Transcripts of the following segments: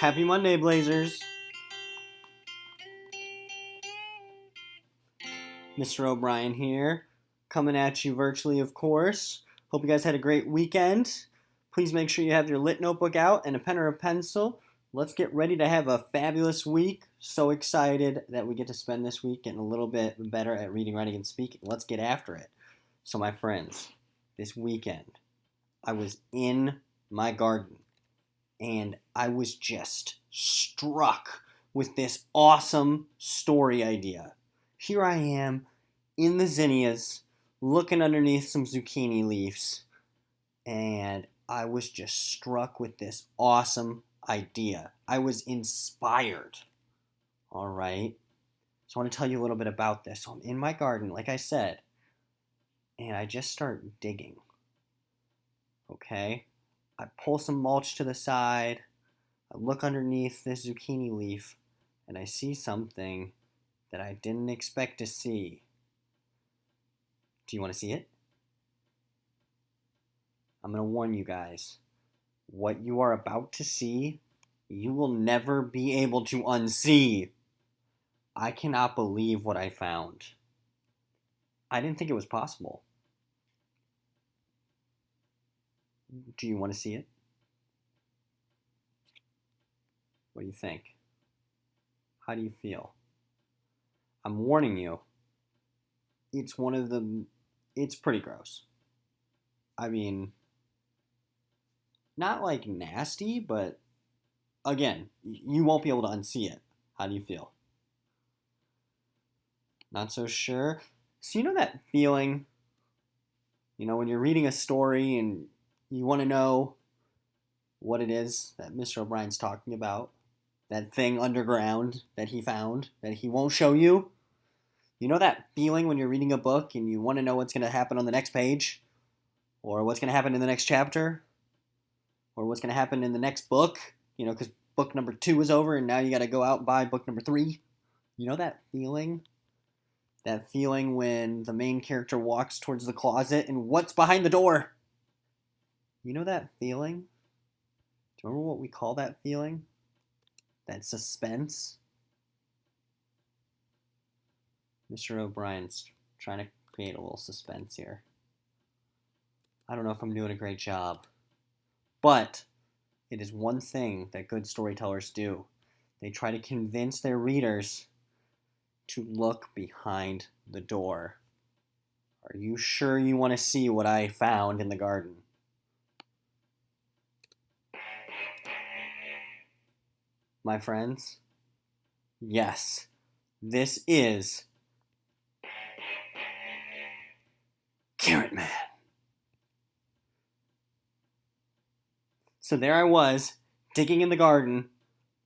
Happy Monday, Blazers. Mr. O'Brien here, coming at you virtually, of course. Hope you guys had a great weekend. Please make sure you have your lit notebook out and a pen or a pencil. Let's get ready to have a fabulous week. So excited that we get to spend this week getting a little bit better at reading, writing, and speaking. Let's get after it. So, my friends, this weekend, I was in my garden and I was just struck with this awesome story idea. Here I am in the zinnias looking underneath some zucchini leaves, and I was just struck with this awesome idea. I was inspired. All right. So I want to tell you a little bit about this. So I'm in my garden, like I said, and I just start digging. Okay. I pull some mulch to the side. I look underneath this zucchini leaf, and I see something that I didn't expect to see. Do you want to see it? I'm going to warn you guys. What you are about to see, you will never be able to unsee. I cannot believe what I found. I didn't think it was possible. Do you want to see it? What do you think? How do you feel? I'm warning you. It's pretty gross. I mean, not like nasty, but again, you won't be able to unsee it. How do you feel? Not so sure? So you know that feeling, when you're reading a story and you want to know what it is that Mr. O'Brien's talking about, that thing underground that he found that he won't show you? You know that feeling when you're reading a book and you want to know what's going to happen on the next page? Or what's going to happen in the next chapter? Or what's going to happen in the next book? Because book number 2 is over and now you got to go out and buy book number 3. You know that feeling? That feeling when the main character walks towards the closet and what's behind the door? You know that feeling? Do you remember what we call that feeling? That suspense? Mr. O'Brien's trying to create a little suspense here. I don't know if I'm doing a great job. But it is one thing that good storytellers do. They try to convince their readers to look behind the door. Are you sure you want to see what I found in the garden? My friends? Yes, this is Carrot Man. So there I was, digging in the garden,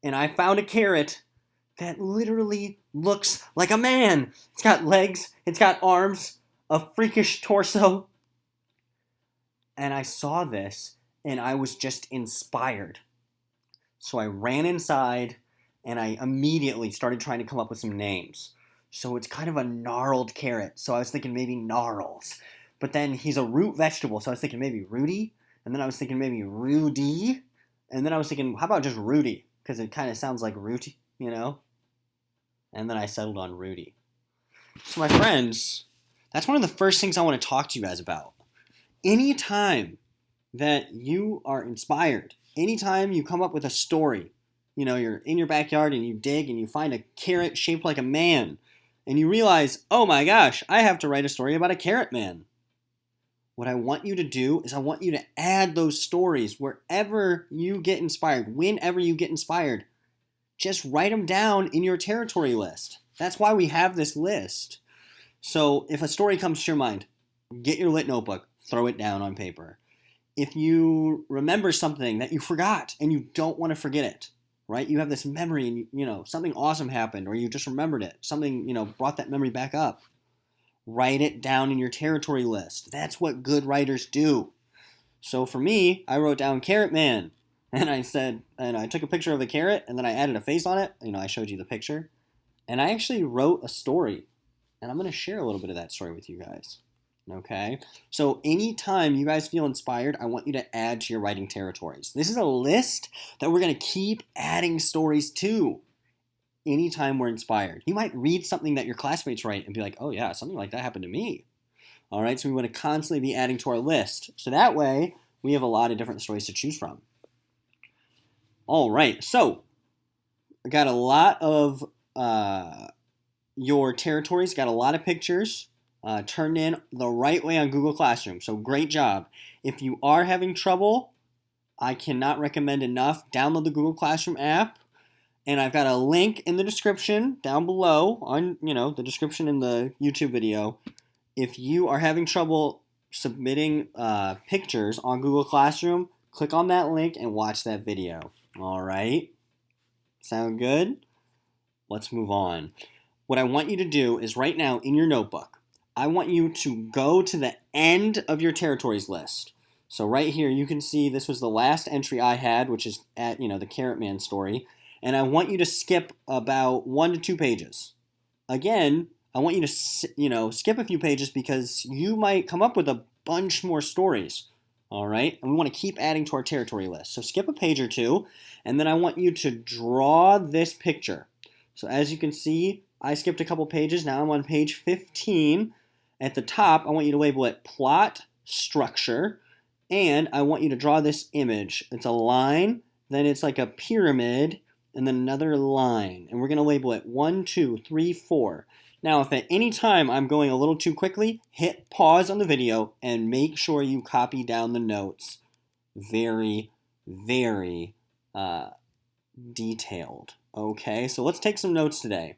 and I found a carrot that literally looks like a man. It's got legs, it's got arms, a freakish torso. And I saw this, and I was just inspired. So I ran inside, and I immediately started trying to come up with some names. So it's kind of a gnarled carrot, so I was thinking maybe gnarls. But then he's a root vegetable, so I was thinking maybe Rudy. And then I was thinking maybe Rudy. And then I was thinking, how about just Rudy? Because it kind of sounds like Rudy, And then I settled on Rudy. So my friends, that's one of the first things I want to talk to you guys about. Anytime that you are inspired, anytime you come up with a story, you're in your backyard and you dig and you find a carrot shaped like a man. And you realize, oh my gosh, I have to write a story about a carrot man. What I want you to do is I want you to add those stories wherever you get inspired, whenever you get inspired. Just write them down in your territory list. That's why we have this list. So if a story comes to your mind, get your lit notebook, throw it down on paper. If you remember something that you forgot and you don't want to forget it, right? You have this memory and something awesome happened or you just remembered it. Something, brought that memory back up. Write it down in your territory list. That's what good writers do. So for me, I wrote down Carrot Man. And I took a picture of the carrot and then I added a face on it. I showed you the picture. And I actually wrote a story. And I'm going to share a little bit of that story with you guys. Okay? So anytime you guys feel inspired, I want you to add to your writing territories. This is a list that we're going to keep adding stories to anytime we're inspired. You might read something that your classmates write and be like, oh yeah, something like that happened to me. All right, so we want to constantly be adding to our list. So that way, we have a lot of different stories to choose from. All right, so I got a lot of your territories, got a lot of pictures turned in the right way on Google Classroom. So great job. If you are having trouble, I cannot recommend enough. Download the Google Classroom app. And I've got a link in the description down below on, the description in the YouTube video. If you are having trouble submitting pictures on Google Classroom, click on that link and watch that video. All right? Sound good? Let's move on. What I want you to do is right now in your notebook, I want you to go to the end of your territories list. So right here, you can see this was the last entry I had, which is at, the Carrot Man story. And I want you to skip about 1 to 2 pages. Again, I want you to, skip a few pages because you might come up with a bunch more stories. All right? And we want to keep adding to our territory list. So skip a page or two, and then I want you to draw this picture. So as you can see, I skipped a couple pages. Now I'm on page 15. At the top, I want you to label it plot structure, and I want you to draw this image. It's a line, then it's like a pyramid, and then another line. And we're going to label it 1, 2, 3, 4. Now, if at any time I'm going a little too quickly, hit pause on the video and make sure you copy down the notes. Very, very detailed. Okay, so let's take some notes today.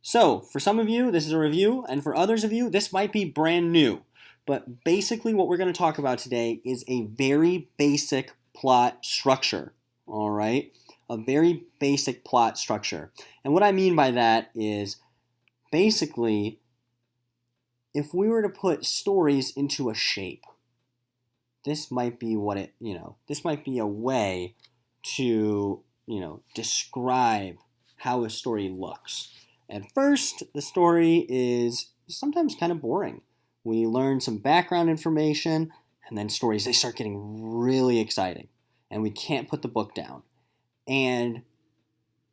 So, for some of you, this is a review, and for others of you, this might be brand new. But basically what we're going to talk about today is a very basic plot structure. All right? A very basic plot structure. And what I mean by that is basically if we were to put stories into a shape, this might be this might be a way to, describe how a story looks. At first, the story is sometimes kind of boring. We learn some background information, and then stories, they start getting really exciting, and we can't put the book down. And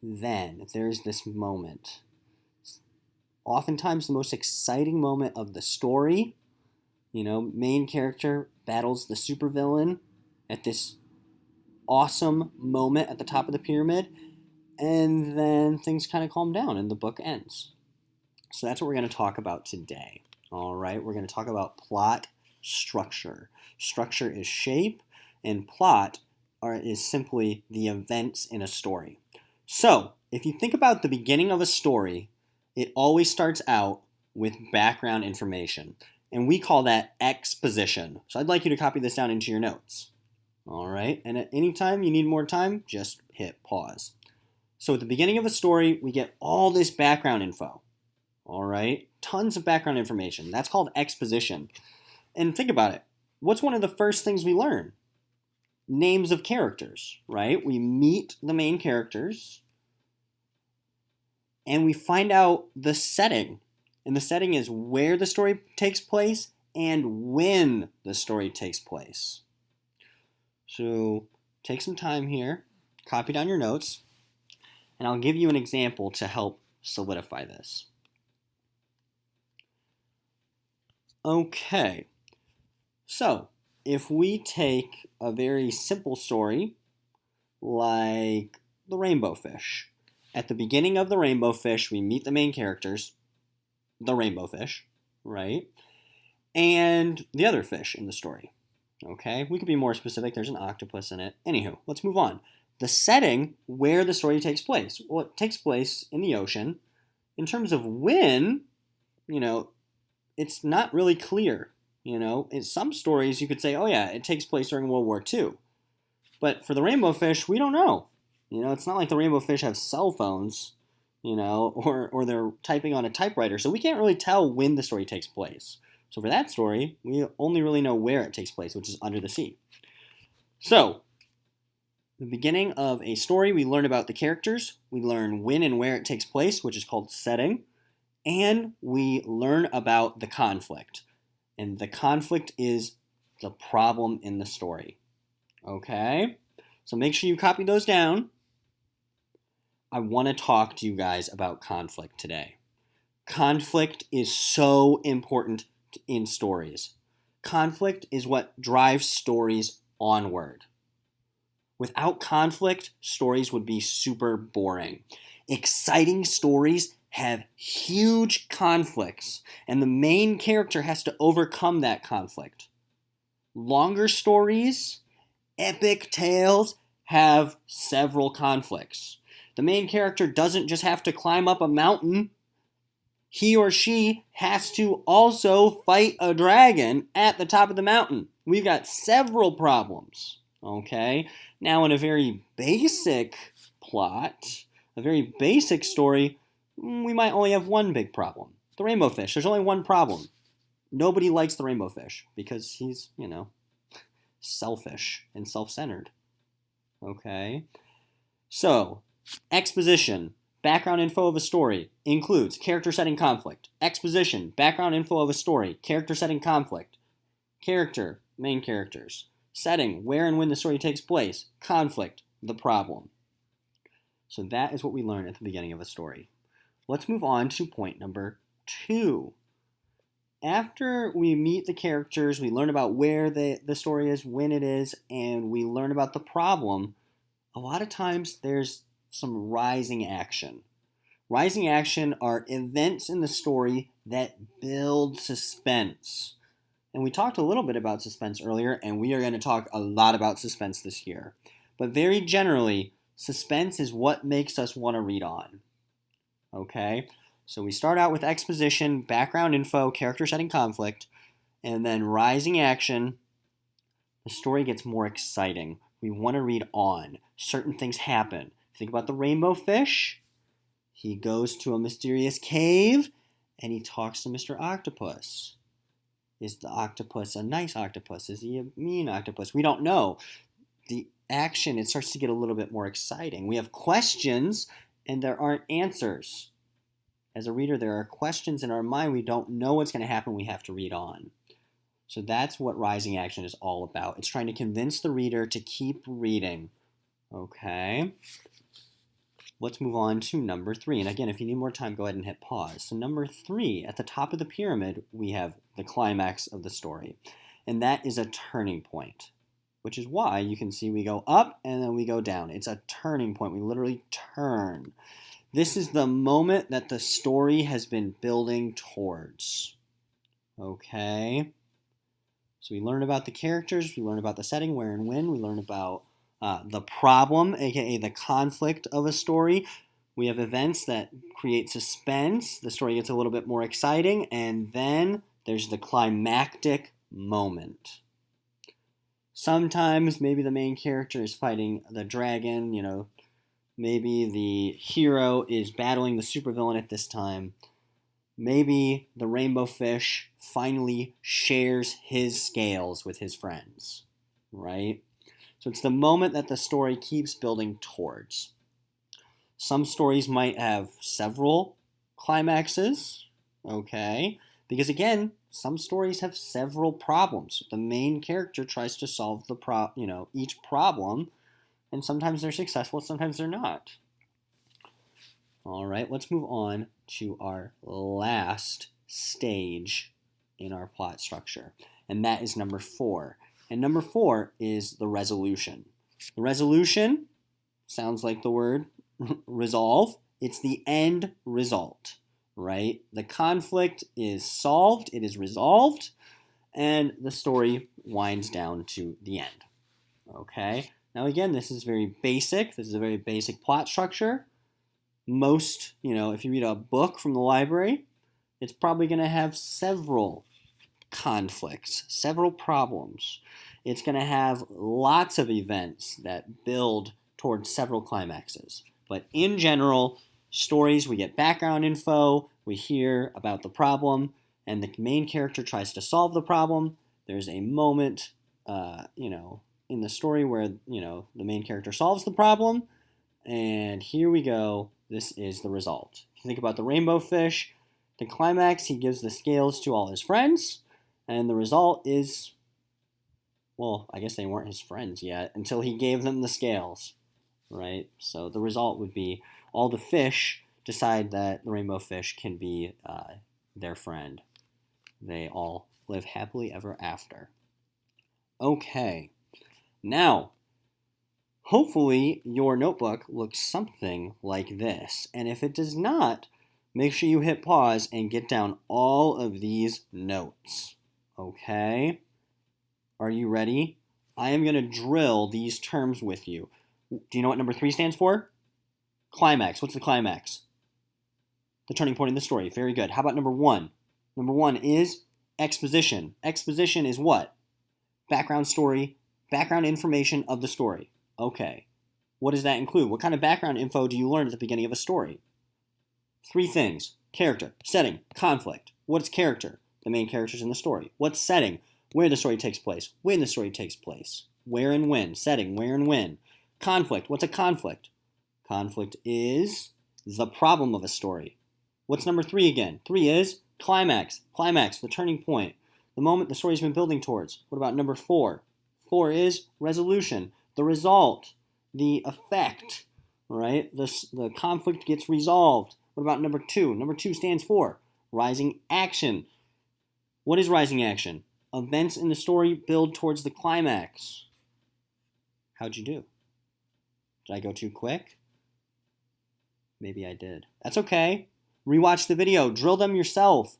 then there's this moment. Oftentimes the most exciting moment of the story, main character battles the supervillain at this awesome moment at the top of the pyramid, and then things kind of calm down and the book ends. So that's what we're going to talk about today. All right, we're going to talk about plot structure. Structure is shape, and plot is simply the events in a story. So if you think about the beginning of a story, it always starts out with background information, and we call that exposition. So I'd like you to copy this down into your notes. All right, and at any time you need more time, just hit pause. So at the beginning of a story, we get all this background info. All right, tons of background information. That's called exposition. And think about it. What's one of the first things we learn? Names of characters, right? We meet the main characters, and we find out the setting. And the setting is where the story takes place and when the story takes place. So take some time here, copy down your notes, and I'll give you an example to help solidify this. Okay, so if we take a very simple story like the Rainbow Fish. At the beginning of the Rainbow Fish, we meet the main characters, the Rainbow Fish, right? And the other fish in the story. Okay, we could be more specific. There's an octopus in it. Anywho, let's move on. The setting where the story takes place. Well, it takes place in the ocean. In terms of when, it's not really clear. In some stories you could say, oh yeah, it takes place during World War II. But for the Rainbow Fish, we don't know. It's not like the Rainbow Fish have cell phones, or they're typing on a typewriter. So we can't really tell when the story takes place. So for that story, we only really know where it takes place, which is under the sea. So, the beginning of a story, we learn about the characters, we learn when and where it takes place, which is called setting, and we learn about the conflict. And the conflict is the problem in the story. Okay? So make sure you copy those down. I want to talk to you guys about conflict today. Conflict is so important in stories. Conflict is what drives stories onward. Without conflict, stories would be super boring. Exciting stories have huge conflicts, and the main character has to overcome that conflict. Longer stories, epic tales, have several conflicts. The main character doesn't just have to climb up a mountain. He or she has to also fight a dragon at the top of the mountain. We've got several problems, okay? Now, in a very basic plot, a very basic story, we might only have one big problem. The rainbow fish. There's only one problem. Nobody likes the rainbow fish because he's, selfish and self-centered. Okay? So, exposition, background info of a story, includes character setting conflict. Exposition, background info of a story, character setting conflict. Character, main characters. Setting, where and when the story takes place. Conflict, the problem. So that is what we learn at the beginning of a story. Let's move on to point number 2. After we meet the characters, we learn about where the story is, when it is, and we learn about the problem, a lot of times there's some rising action. Rising action are events in the story that build suspense. And we talked a little bit about suspense earlier, and we are going to talk a lot about suspense this year. But very generally, suspense is what makes us want to read on. Okay? So we start out with exposition, background info, character setting conflict, and then rising action. The story gets more exciting. We want to read on. Certain things happen. Think about the rainbow fish. He goes to a mysterious cave, and he talks to Mr. Octopus. Is the octopus a nice octopus? Is he a mean octopus? We don't know. The action, it starts to get a little bit more exciting. We have questions, and there aren't answers. As a reader, there are questions in our mind. We don't know what's going to happen. We have to read on. So that's what rising action is all about. It's trying to convince the reader to keep reading. Okay. Let's move on to number 3. And again, if you need more time, go ahead and hit pause. So number 3, at the top of the pyramid, we have the climax of the story. And that is a turning point, which is why you can see we go up and then we go down. It's a turning point. We literally turn. This is the moment that the story has been building towards. Okay? So we learn about the characters, we learn about the setting, where and when, we learn about the problem, aka the conflict of a story. We have events that create suspense, the story gets a little bit more exciting, and then there's the climactic moment. Sometimes maybe the main character is fighting the dragon, maybe the hero is battling the supervillain at this time. Maybe the rainbow fish finally shares his scales with his friends, right? So it's the moment that the story keeps building towards. Some stories might have several climaxes, okay? Because again, some stories have several problems. The main character tries to solve each problem, and sometimes they're successful, sometimes they're not. All right, let's move on to our last stage in our plot structure, and that is number 4. And number 4 is the resolution. The resolution sounds like the word resolve. It's the end result, right? The conflict is solved, it is resolved, and the story winds down to the end. Okay? Now again, this is very basic. This is a very basic plot structure. Most, if you read a book from the library, it's probably going to have several conflicts, several problems. It's going to have lots of events that build towards several climaxes. But in general, stories, we get background info, we hear about the problem, and the main character tries to solve the problem. There's a moment, in the story where, the main character solves the problem, and here we go. This is the result. If you think about the rainbow fish, the climax, he gives the scales to all his friends, And the result is, well, I guess they weren't his friends yet until he gave them the scales, right? So the result would be all the fish decide that the rainbow fish can be their friend. They all live happily ever after. Okay, now, hopefully your notebook looks something like this. And if it does not, make sure you hit pause and get down all of these notes. Okay? Are you ready? I am going to drill these terms with you. Do you know what number 3 stands for? Climax. What's the climax? The turning point in the story. Very good. How about number 1? Number 1 is exposition. Exposition is what? Background story, background information of the story. Okay. What does that include? What kind of background info do you learn at the beginning of a story? 3 things. Character, setting, conflict. What's character? The main characters in the story. What's setting? Where the story takes place. When the story takes place. Where and when. Setting, where and when. Conflict. What's a conflict? Conflict is the problem of a story. What's number 3 again? 3 is climax. Climax, the turning point. The moment the story's been building towards. What about number 4? 4 is resolution. The result. The effect. Right? The conflict gets resolved. What about number 2? Number 2 stands for rising action. What is rising action? Events in the story build towards the climax. How'd you do? Did I go too quick? Maybe I did. That's okay. Rewatch the video. Drill them yourself.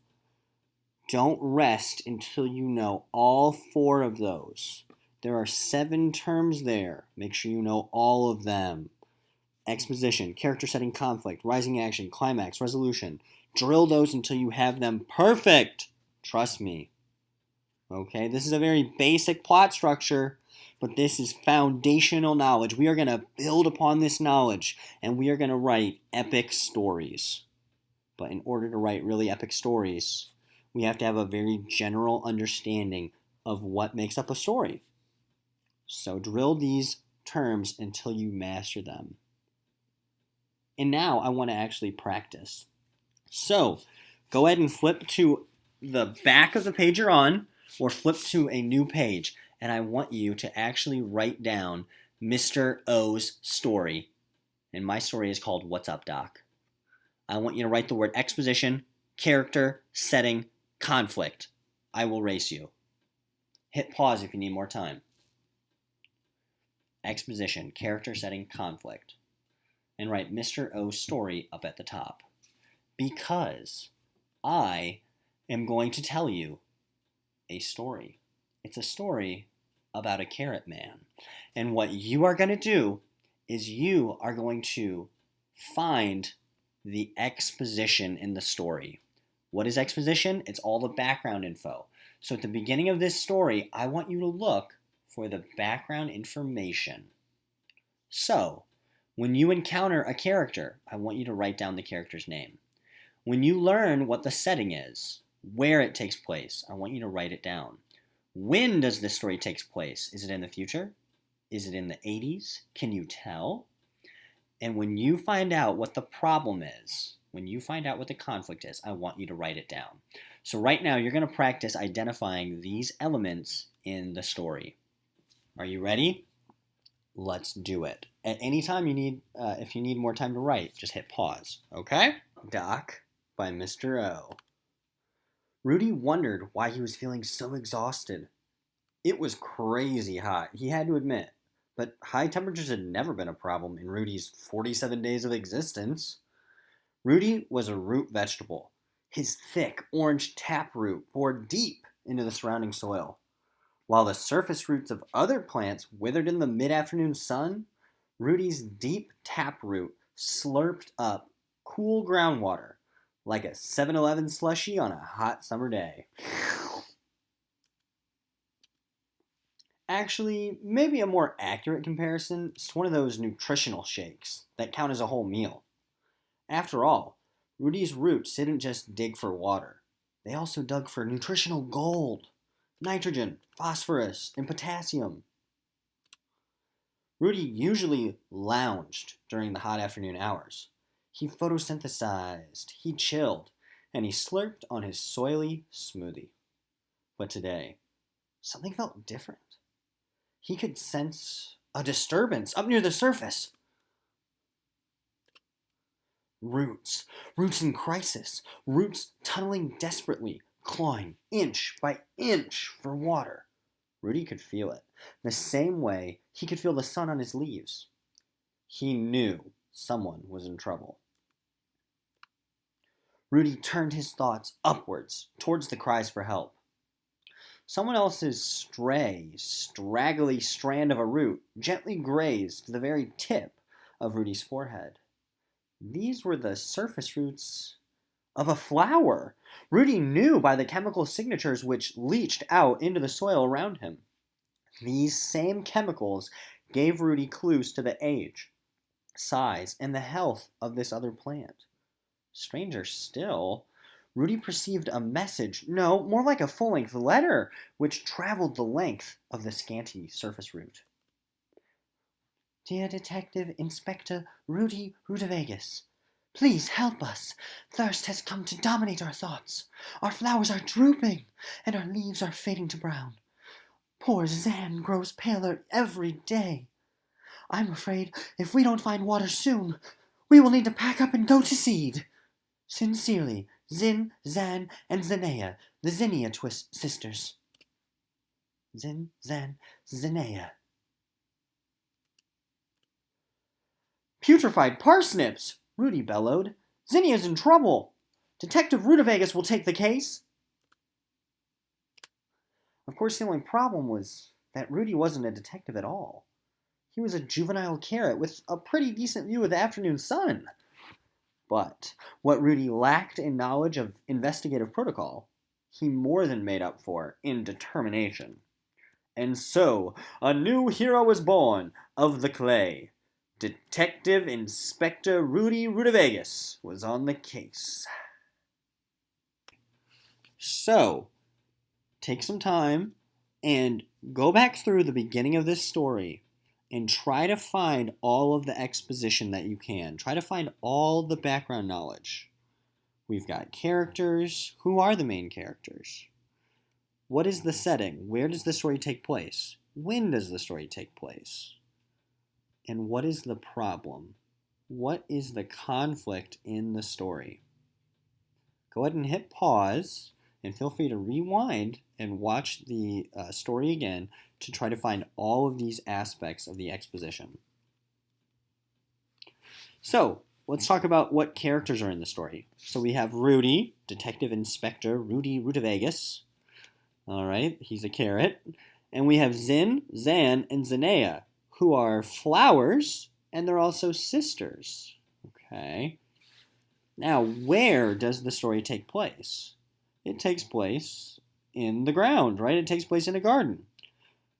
Don't rest until you know all 4 of those. There are 7 terms there. Make sure you know all of them. Exposition, character setting, conflict, rising action, climax, resolution. Drill those until you have them perfect. Trust me. Okay, this is a very basic plot structure, but this is foundational knowledge. We are going to build upon this knowledge, and we are going to write epic stories. But in order to write really epic stories, we have to have a very general understanding of what makes up a story. So drill these terms until you master them. And now I want to actually practice. So go ahead and flip to the back of the page you're on, or flip to a new page, and I want you to actually write down Mr. O's story. And my story is called What's Up, Doc? I want you to write the word exposition, character, setting, conflict. I will race you. Hit pause if you need more time. Exposition, character, setting, conflict. And write Mr. O's story up at the top. Because I am going to tell you a story. It's a story about a carrot man. And what you are going to do is you are going to find the exposition in the story. What is exposition? It's all the background info. So at the beginning of this story, I want you to look for the background information. So, when you encounter a character, I want you to write down the character's name. When you learn what the setting is, where it takes place, I want you to write it down. When does this story take place? Is it in the future? Is it in the 80s? Can you tell? And when you find out what the problem is, when you find out what the conflict is, I want you to write it down. So right now, you're going to practice identifying these elements in the story. Are you ready? Let's do it. At any time you need, if you need more time to write, just hit pause, okay? Doc by Mr. O. Rudy wondered why he was feeling so exhausted. It was crazy hot, he had to admit, but high temperatures had never been a problem in Rudy's 47 days of existence. Rudy was a root vegetable. His thick orange taproot bored deep into the surrounding soil. While the surface roots of other plants withered in the mid-afternoon sun, Rudy's deep taproot slurped up cool groundwater like a 7-Eleven slushie on a hot summer day. Actually, maybe a more accurate comparison is to one of those nutritional shakes that count as a whole meal. After all, Rudy's roots didn't just dig for water. They also dug for nutritional gold, nitrogen, phosphorus, and potassium. Rudy usually lounged during the hot afternoon hours. He photosynthesized, he chilled, and he slurped on his soily smoothie. But today, something felt different. He could sense a disturbance up near the surface. Roots. Roots in crisis. Roots tunneling desperately, clawing inch by inch for water. Rudy could feel it, the same way he could feel the sun on his leaves. He knew someone was in trouble. Rudy turned his thoughts upwards, towards the cries for help. Someone else's stray, straggly strand of a root gently grazed the very tip of Rudy's forehead. These were the surface roots of a flower. Rudy knew by the chemical signatures which leached out into the soil around him. These same chemicals gave Rudy clues to the age, size, and the health of this other plant. Stranger still, Rudy perceived a message, no, more like a full-length letter, which traveled the length of the scanty surface root. Dear Detective Inspector Rudy Rutavegas, please help us. Thirst has come to dominate our thoughts. Our flowers are drooping, and our leaves are fading to brown. Poor Zan grows paler every day. I'm afraid if we don't find water soon, we will need to pack up and go to seed. Sincerely, Zin, Zan, and Zanea, the Zinnia sisters. Zin, Zan, Zanea. Putrefied parsnips! Rudy bellowed. Zinnia's in trouble. Detective Rutavegas will take the case. Of course, the only problem was that Rudy wasn't a detective at all. He was a juvenile carrot with a pretty decent view of the afternoon sun. But what Rudy lacked in knowledge of investigative protocol, he more than made up for in determination. And so, a new hero was born of the clay. Detective Inspector Rudy Rutavegas was on the case. So, take some time and go back through the beginning of this story and try to find all of the exposition that you can. Try to find all the background knowledge. We've got characters. Who are the main characters? What is the setting? Where does the story take place? When does the story take place? And what is the problem? What is the conflict in the story? Go ahead and hit pause, and feel free to rewind and watch the story again to try to find all of these aspects of the exposition. So, let's talk about what characters are in the story. So we have Rudy, Detective Inspector Rudy Rutavegas. All right, he's a carrot. And we have Zin, Zan, and Zanea, who are flowers, and they're also sisters. Okay. Now, where does the story take place? It takes place in the ground, right? It takes place in a garden.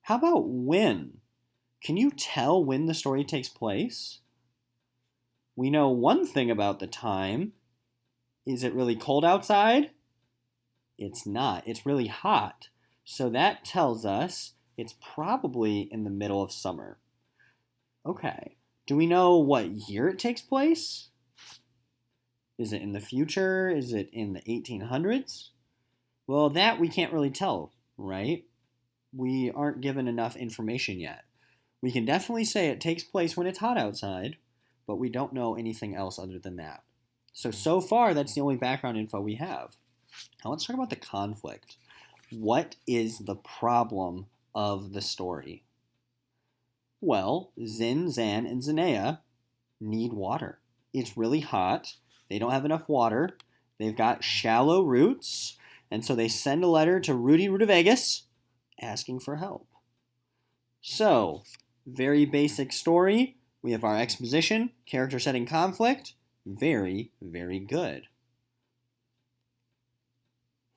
How about when? Can you tell when the story takes place? We know one thing about the time. Is it really cold outside? It's not. It's really hot. So that tells us it's probably in the middle of summer. Okay. Do we know what year it takes place? Is it in the future? Is it in the 1800s? Well, that we can't really tell, right? We aren't given enough information yet. We can definitely say it takes place when it's hot outside, but we don't know anything else other than that. So far, that's the only background info we have. Now let's talk about the conflict. What is the problem of the story? Well, Zin, Zan, and Zanea need water. It's really hot. They don't have enough water. They've got shallow roots, and so they send a letter to Rudy Rutavegas asking for help. So, very basic story. We have our exposition, character setting, conflict. Very, very good.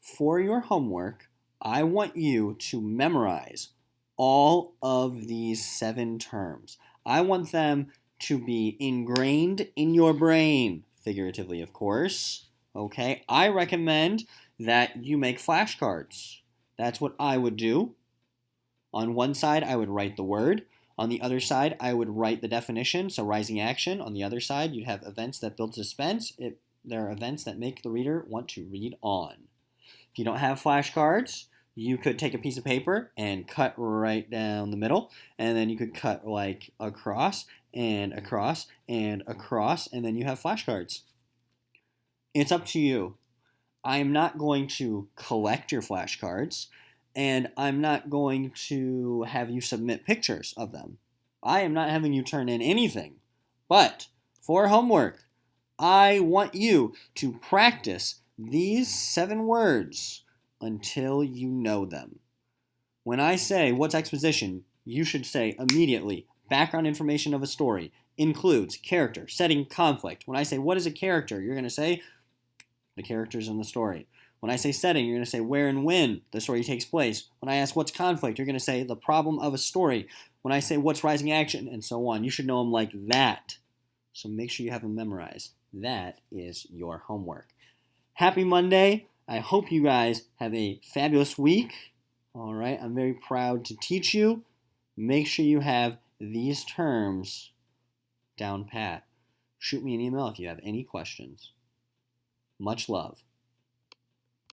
For your homework, I want you to memorize all of these 7 terms. I want them to be ingrained in your brain, figuratively, of course. Okay, I recommend that you make flashcards. That's what I would do. On one side, I would write the word. On the other side, I would write the definition, so rising action. On the other side, you'd have events that build suspense. There are events that make the reader want to read on. If you don't have flashcards, you could take a piece of paper and cut right down the middle, and then you could cut like across and across and across, and then you have flashcards. It's up to you. I am not going to collect your flashcards, and I'm not going to have you submit pictures of them. I am not having you turn in anything. But for homework, I want you to practice these 7 words until you know them. When I say, what's exposition, you should say immediately, background information of a story includes character, setting, conflict. When I say, what is a character, you're going to say, the characters in the story. When I say setting, you're going to say where and when the story takes place. When I ask what's conflict, you're going to say the problem of a story. When I say what's rising action, and so on. You should know them like that. So make sure you have them memorized. That is your homework. Happy Monday. I hope you guys have a fabulous week. All right, I'm very proud to teach you. Make sure you have these terms down pat. Shoot me an email if you have any questions. Much love.